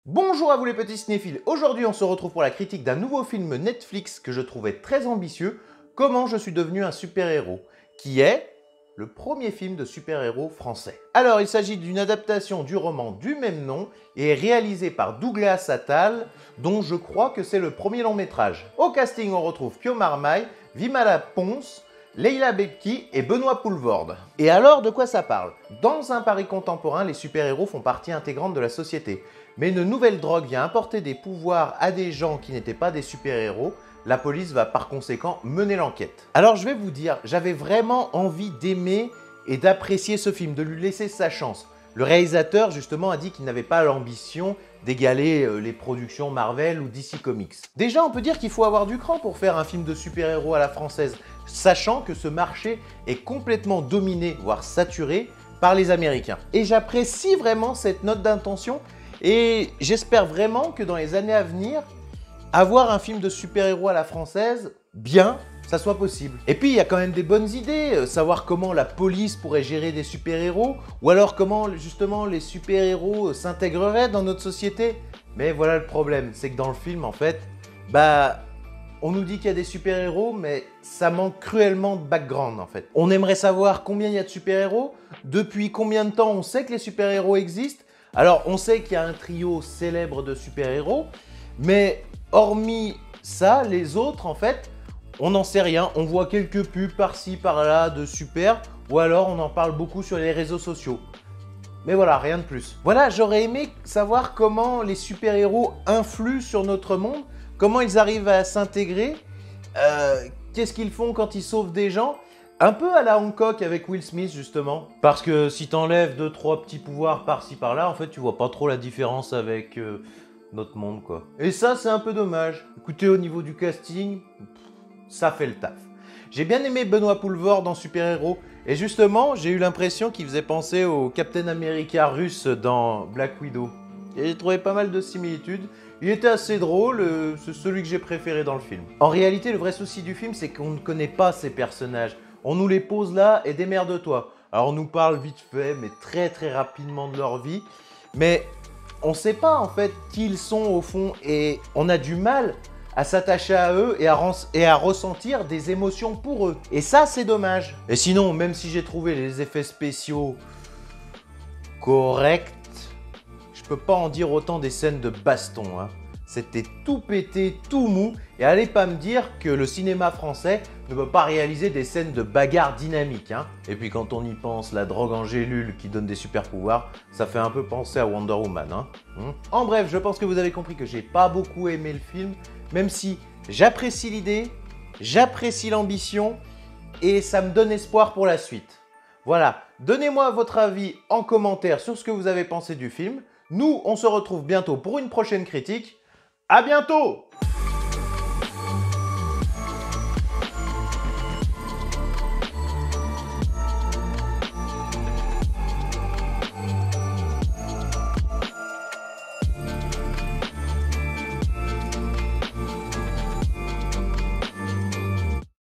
Bonjour à vous les petits cinéphiles, aujourd'hui on se retrouve pour la critique d'un nouveau film Netflix que je trouvais très ambitieux, Comment je suis devenu un super-héros, qui est le premier film de super-héros français. Alors il s'agit d'une adaptation du roman du même nom et est réalisé par Douglas Attal, dont je crois que c'est le premier long métrage. Au casting on retrouve Pio Marmaille, Vimala Pons, Leila Bekki et Benoît Poelvoorde. Et alors, de quoi ça parle? Dans un Paris contemporain, les super-héros font partie intégrante de la société. Mais une nouvelle drogue vient apporter des pouvoirs à des gens qui n'étaient pas des super-héros. La police va par conséquent mener l'enquête. Alors je vais vous dire, j'avais vraiment envie d'aimer et d'apprécier ce film, de lui laisser sa chance. Le réalisateur justement a dit qu'il n'avait pas l'ambition d'égaler les productions Marvel ou DC Comics. Déjà on peut dire qu'il faut avoir du cran pour faire un film de super-héros à la française, sachant que ce marché est complètement dominé, voire saturé, par les Américains. Et j'apprécie vraiment cette note d'intention et j'espère vraiment que dans les années à venir, avoir un film de super-héros à la française, bien, ça soit possible. Et puis il y a quand même des bonnes idées, savoir comment la police pourrait gérer des super-héros, ou alors comment justement les super-héros s'intégreraient dans notre société. Mais voilà le problème, c'est que dans le film en fait, on nous dit qu'il y a des super-héros, mais ça manque cruellement de background en fait. On aimerait savoir combien il y a de super-héros, depuis combien de temps on sait que les super-héros existent. Alors on sait qu'il y a un trio célèbre de super-héros, mais hormis ça, les autres en fait, on n'en sait rien. On voit quelques pubs par-ci par-là de super, ou alors on en parle beaucoup sur les réseaux sociaux. Mais voilà, rien de plus. Voilà, j'aurais aimé savoir comment les super-héros influent sur notre monde, comment ils arrivent à s'intégrer, qu'est-ce qu'ils font quand ils sauvent des gens. Un peu à la Hancock avec Will Smith justement. Parce que si t'enlèves 2-3 petits pouvoirs par-ci par-là, en fait tu vois pas trop la différence avec notre monde quoi. Et ça c'est un peu dommage. Écoutez, au niveau du casting, ça fait le taf. J'ai bien aimé Benoît Poelvoorde dans Super Héros. Et justement, j'ai eu l'impression qu'il faisait penser au Captain America russe dans Black Widow. Et j'ai trouvé pas mal de similitudes. Il était assez drôle, c'est celui que j'ai préféré dans le film. En réalité, le vrai souci du film, c'est qu'on ne connaît pas ces personnages. On nous les pose là et démerde-toi. Alors on nous parle vite fait, mais très très rapidement de leur vie. Mais on ne sait pas en fait qui ils sont au fond et on a du mal à s'attacher à eux et à ressentir des émotions pour eux. Et ça, c'est dommage. Et sinon, même si j'ai trouvé les effets spéciaux corrects, je peux pas en dire autant des scènes de baston. C'était tout pété, tout mou. Et allez pas me dire que le cinéma français ne peut pas réaliser des scènes de bagarre dynamiques. Et puis quand on y pense, la drogue en gélule qui donne des super pouvoirs, ça fait un peu penser à Wonder Woman. En bref, je pense que vous avez compris que j'ai pas beaucoup aimé le film, même si j'apprécie l'idée, j'apprécie l'ambition et ça me donne espoir pour la suite. Voilà, donnez-moi votre avis en commentaire sur ce que vous avez pensé du film. Nous, on se retrouve bientôt pour une prochaine critique. À bientôt!